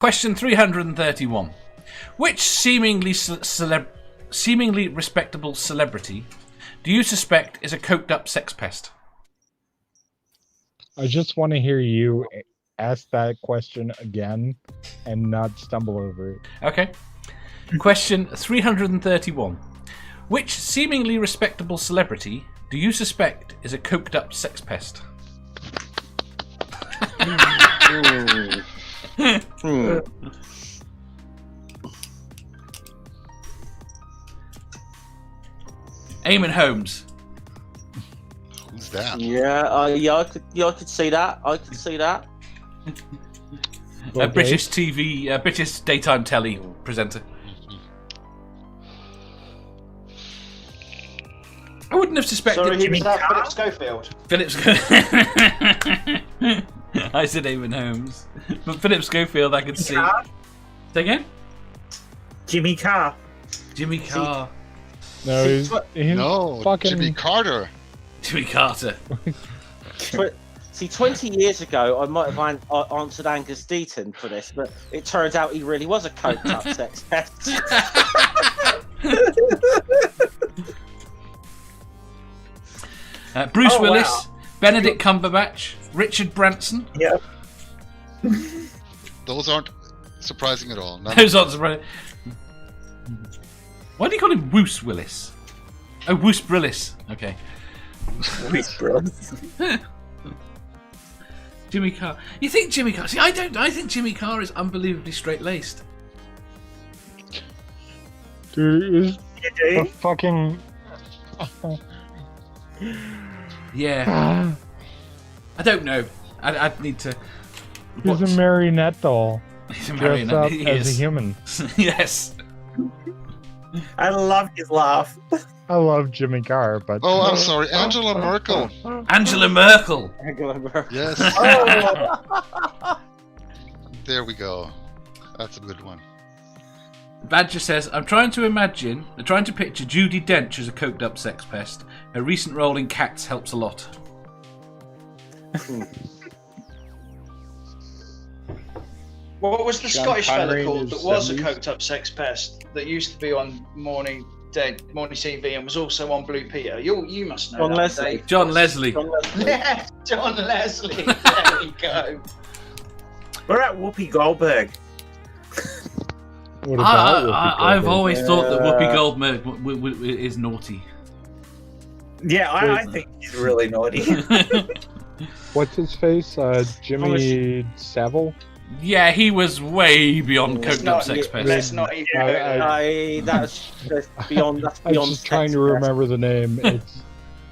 Question 331. Which seemingly respectable celebrity do you suspect is a coked-up sex pest? I just want to hear you ask that question again and not stumble over it. Okay. Question 331. Which seemingly respectable celebrity do you suspect is a coked-up sex pest? Eamon Holmes. Who's that? I could see that. I could see that. A British TV, British daytime telly presenter. I wouldn't have suspected. Sorry, who was that? Philip Schofield. I said Eamon Holmes, but Philip Schofield I could see. Say again? Jimmy Carr. Jimmy Carr. No, he's fucking Jimmy Carter. Jimmy Carter. See, 20 years ago, I might have answered Angus Deaton for this, but it turns out he really was a coked-up sex pest. Bruce Willis, Benedict Cumberbatch, Richard Branson. Yeah. Those aren't surprising at all. Those aren't surprising. Why do you call him Bruce Willis? Oh, Bruce Brillis. Okay. Bruce Brillis. Jimmy Carr. You think Jimmy Carr? See, I don't. I think Jimmy Carr is unbelievably straight-laced. Dude, is a fucking. Yeah. I don't know. I'd need to. He's a marionette doll. He's a Dressed marionette. up He as a is. human. Yes. I love his laugh. I love Jimmy Carr, but Oh, I'm sorry, Angela Merkel. Angela Merkel. Yes. Oh. There we go. That's a good one. Badger says, I'm trying to picture Judi Dench as a coked-up sex pest. Her recent role in Cats helps a lot. What was the Sean Scottish fella Connery in called his that was a 70s? coked-up sex pest that used to be on morning TV and was also on Blue Peter? You must know. John that, Leslie. Dave. John Leslie. Yeah, John Leslie. There we go. What about Whoopi Goldberg? what about Whoopi I've Goldberg? always thought that Whoopi Goldberg is naughty. Yeah, I think he's really naughty. What's his face? Jimmy Savile? Yeah, he was way beyond Let's coked-up not, sex pest. let's not even go there. That's beyond. That's I'm beyond. just trying to remember the name. It's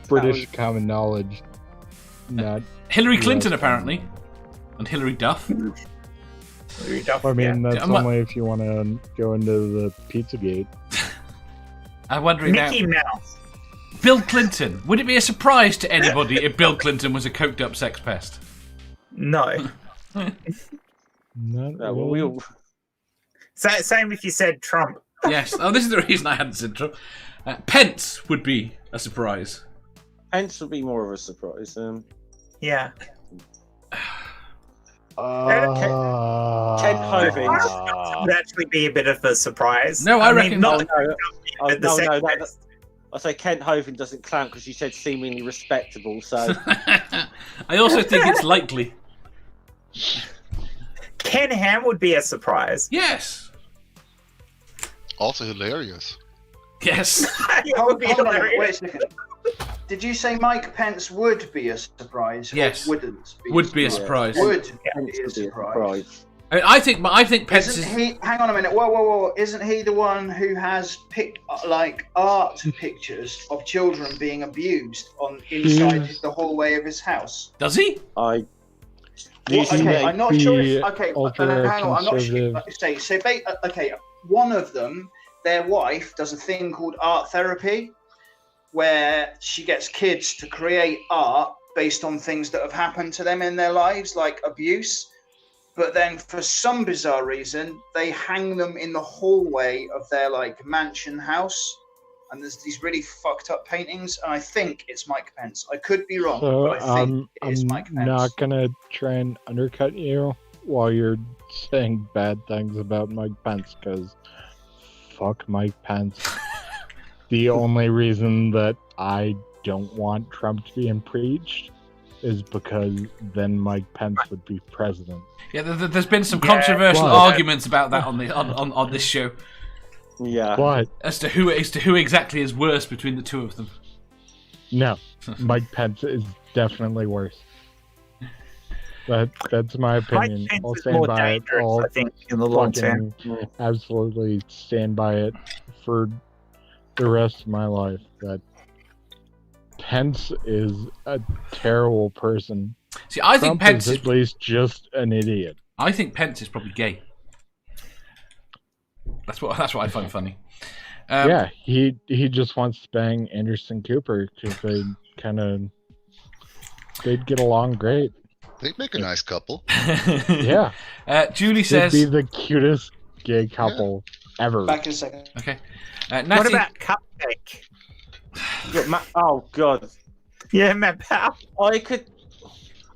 British common knowledge. Not. Hillary Clinton, apparently. And Hillary Duff. I mean, that's I'm not- only if you want to go into the Pizzagate. I'm wondering now. Mickey Mouse. Bill Clinton. Would it be a surprise to anybody if Bill Clinton was a coked-up sex pest? No. Not No, well, really. we'll, Same if you said Trump. Yes. Oh, this is the reason I hadn't said Trump. Pence would be a surprise. Pence would be more of a surprise. Yeah. Ken Hovins. Would actually be a bit of a surprise. No, I reckon not not. the sex no, pest. I say Kent Hovind doesn't count because you said seemingly respectable. So I also think it's likely. Ken Ham would be a surprise. Yes. Also hilarious. Yes. It would be Hold on a minute, hilarious. wait a second. Did you say Mike Pence would be a surprise? Yes. Or wouldn't be Would be a surprise. Would Pence be a would be a surprise. surprise. I think Pence is. Isn't he? Hang on a minute. Whoa! Isn't he the one who has art pictures of children being abused inside the hallway of his house? Does he? Well, okay, I'm not sure. Okay, hang on. I'm not sure. Okay, one of them, their wife, does a thing called art therapy, where she gets kids to create art based on things that have happened to them in their lives, like abuse. But then, for some bizarre reason, they hang them in the hallway of their mansion house, and there's these really fucked up paintings. And I think it's Mike Pence. I could be wrong, So but I think it is Mike Pence. not gonna try and undercut you while you're saying bad things about Mike Pence, because fuck Mike Pence. The only reason that I don't want Trump to be impeached is because then Mike Pence would be president. Yeah, there's been some controversial arguments about that on this show. Yeah. But As to who exactly is worse between the two of them. no, Mike Pence is definitely worse. That's my opinion. Mike Pence I'll is stand more by it. dangerous, I'll I think, in the long term. absolutely stand by it for the rest of my life. That Pence is a terrible person. See, I think Trump Pence is at least just an idiot. I think Pence is probably gay. That's what I find funny. Yeah, he just wants to bang Anderson Cooper because they'd get along great. They'd make a nice couple. Yeah. Julie says... They'd be the cutest gay couple ever. Back in a second. Okay. What Natty... about Cupcake? Oh God. Yeah, Matt Powell.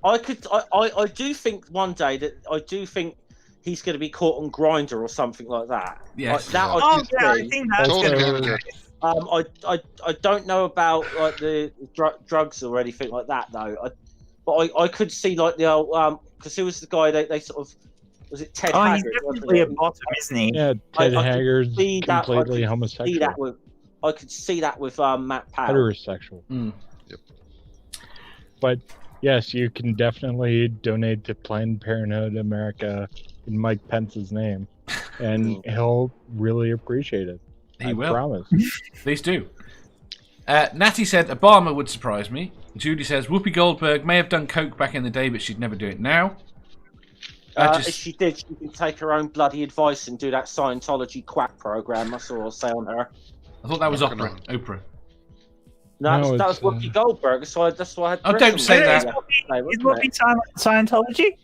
I do think one day that he's going to be caught on Grindr or something like that. Yes. Like, that I think that's Totally going get to it. I don't know about like the drugs or anything like that though. But I could see like the old because who was the guy they sort of was it Ted Oh, he's Haggard? definitely a bottom, isn't he? Yeah, Ted I Haggard's see that- completely I homosexual. I could see that with Matt Powell. Heterosexual. Mm. Yep. But yes, you can definitely donate to Planned Parenthood America in Mike Pence's name, and he'll really appreciate it. He will. I promise. Please do. Natty said Obama would surprise me. Judy says Whoopi Goldberg may have done coke back in the day, but she'd never do it now. If she did, she could take her own bloody advice and do that Scientology quack program. I saw her say on her. I thought that was Not gonna- Oprah. No, that was it's, Whoopi Goldberg. So that's why I had. Oh, don't say that. Is Whoopi Scientology?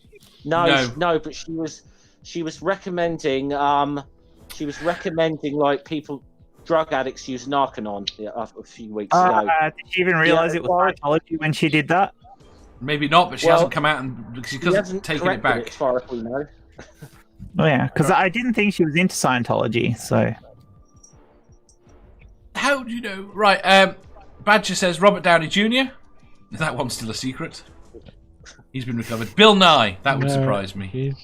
No, but she was recommending like people, drug addicts use Narcanon a few weeks ago. Did she even realize it was Scientology when she did that? Maybe not, but she hasn't come out and because she hasn't taken it back. As far as we know. Oh yeah, because I didn't think she was into Scientology. So How do you know? Right, Badger says Robert Downey Jr. That one's still a secret. He's been recovered. Bill Nye. That would surprise me.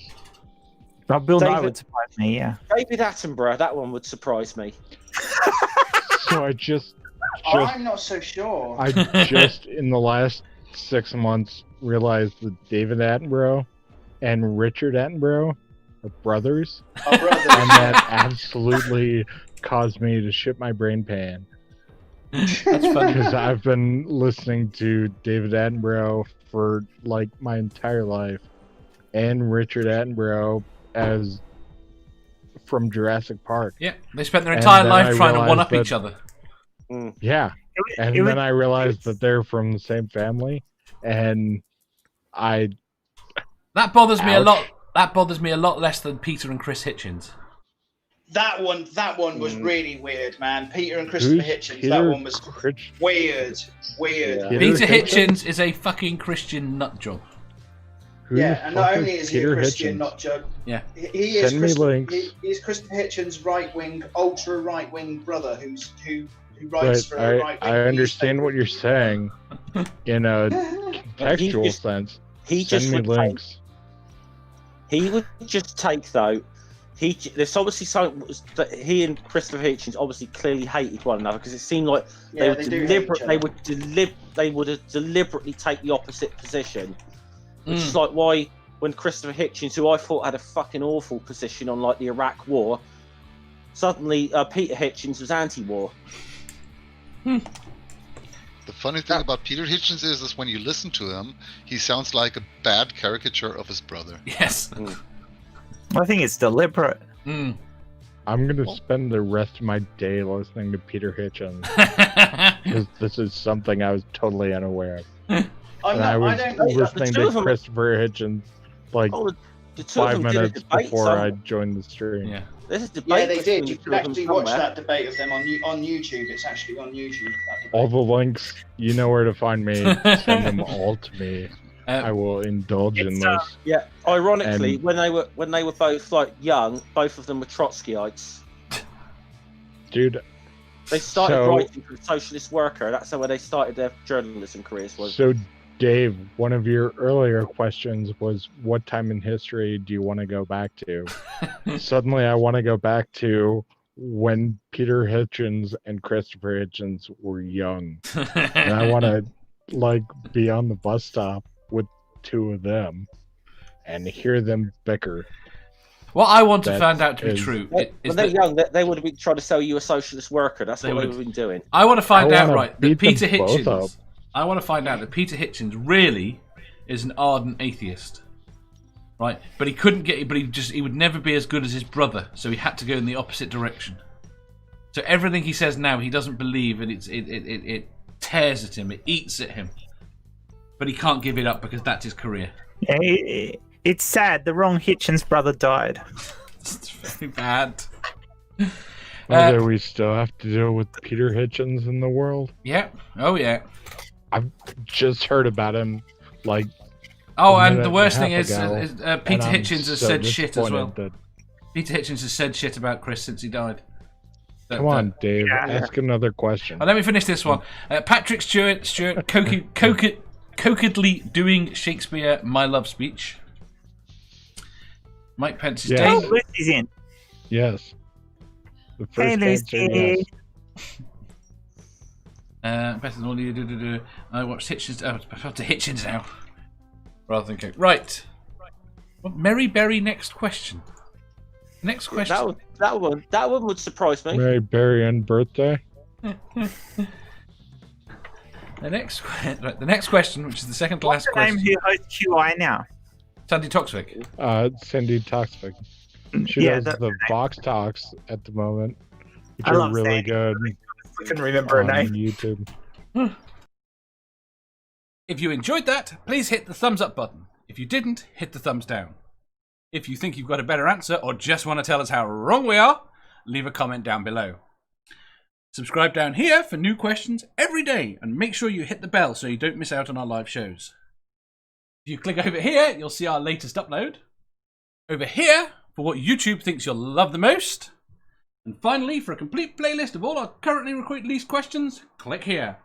Bill Nye David- would surprise me. Yeah. David Attenborough. That one would surprise me. So I just I'm not so sure. I just in the last 6 months realized that David Attenborough and Richard Attenborough are brothers, Our brother. and that absolutely caused me to shit my brain pan. That's funny. Because I've been listening to David Attenborough for like my entire life, and Richard Attenborough as from Jurassic Park. Yeah, they spent their And entire then life I trying to one up realized each other. Yeah, and then I realized that they're from the same family, and That bothers me a Ouch. lot. That bothers me a lot less than Peter and Chris Hitchens. That one was really weird, man. Peter and who's Christopher Hitchens. Peter That one was Critch- weird. Yeah. Peter Hitchens? Hitchens is a fucking Christian nut job. Who the Yeah, and not fuck only is he a Peter Christian, Hitchens? not Joe. Yeah. He is Send me links. He is Christopher Hitchens' right-wing, ultra-right-wing brother who But writes for a right-wing. I understand what you're saying in a newspaper. textual just- sense. He just Send me would links. He would just take though. There's obviously something that he and Christopher Hitchens obviously clearly hated one another because it seemed like Yeah, they do hate each they other. would deliberately take the opposite position, which Mm. is like why when Christopher Hitchens, who I thought had a fucking awful position on like the Iraq War, suddenly Peter Hitchens was anti-war. The funny thing about Peter Hitchens is when you listen to him, he sounds like a bad caricature of his brother. Yes. I think it's deliberate. Mm. I'm gonna spend the rest of my day listening to Peter Hitchens because this is something I was totally unaware of. And I was listening the two to of them- Christopher Hitchens like Oh, the two of 5 them did a minutes debate before I somewhere. joined the stream. Yeah. There's a debate. Yeah, they between did. the You two can of them actually watch somewhere. that debate of them on YouTube. It's actually on YouTube. That debate. All the links, you know where to find me. Send them all to me. I will indulge in this. Yeah, ironically, when they were both like young, both of them were Trotskyites. Dude, they started writing for a socialist worker. That's how they started their journalism careers. So, Dave, one of your earlier questions was, what time in history do you want to go back to? Suddenly, I want to go back to when Peter Hitchens and Christopher Hitchens were young, and I want to be on the bus stop with two of them and hear them bicker. What I want to find out to be true when they're young, they would have been trying to sell you a socialist worker. That's what they would have been doing. I want to find out that Peter Hitchens. I want to find out that Peter Hitchens really is an ardent atheist, right? But he couldn't get. But he would never be as good as his brother, so he had to go in the opposite direction. So everything he says now, he doesn't believe, and it tears at him, it eats at him. But he can't give it up because that's his career. Yeah, it's sad. The wrong Hitchens brother died. It's very bad. Do we still have to deal with Peter Hitchens in the world? Yeah. Oh, yeah. I've just heard about him, and the worst thing is Peter Hitchens has said shit as well. Peter Hitchens has said shit about Chris since he died. Come on, Dave. Ask another question. Let me finish this one. Patrick Stewart, cokedly doing Shakespeare My Love Speech. Mike Pence is dead. Oh, Lucy's in. Yes. The first hey, Lucy. Better than all you do. I watched Hitchens. I'm to Hitchens now. Rather than Coke. Right. Well, Mary Berry, next question. Next question. That one would surprise me. Mary Berry and birthday. The next question, which is the second to last question. What's the name who hosts QI now? Sandy Toksvig. Cindy Toksvig. She does the Vox Talks at the moment, which are really Sandy. Good. I couldn't remember her name. YouTube. If you enjoyed that, please hit the thumbs up button. If you didn't, hit the thumbs down. If you think you've got a better answer or just want to tell us how wrong we are, leave a comment down below. Subscribe down here for new questions every day and make sure you hit the bell so you don't miss out on our live shows. If you click over here, you'll see our latest upload. Over here, for what YouTube thinks you'll love the most. And finally, for a complete playlist of all our currently released questions, click here.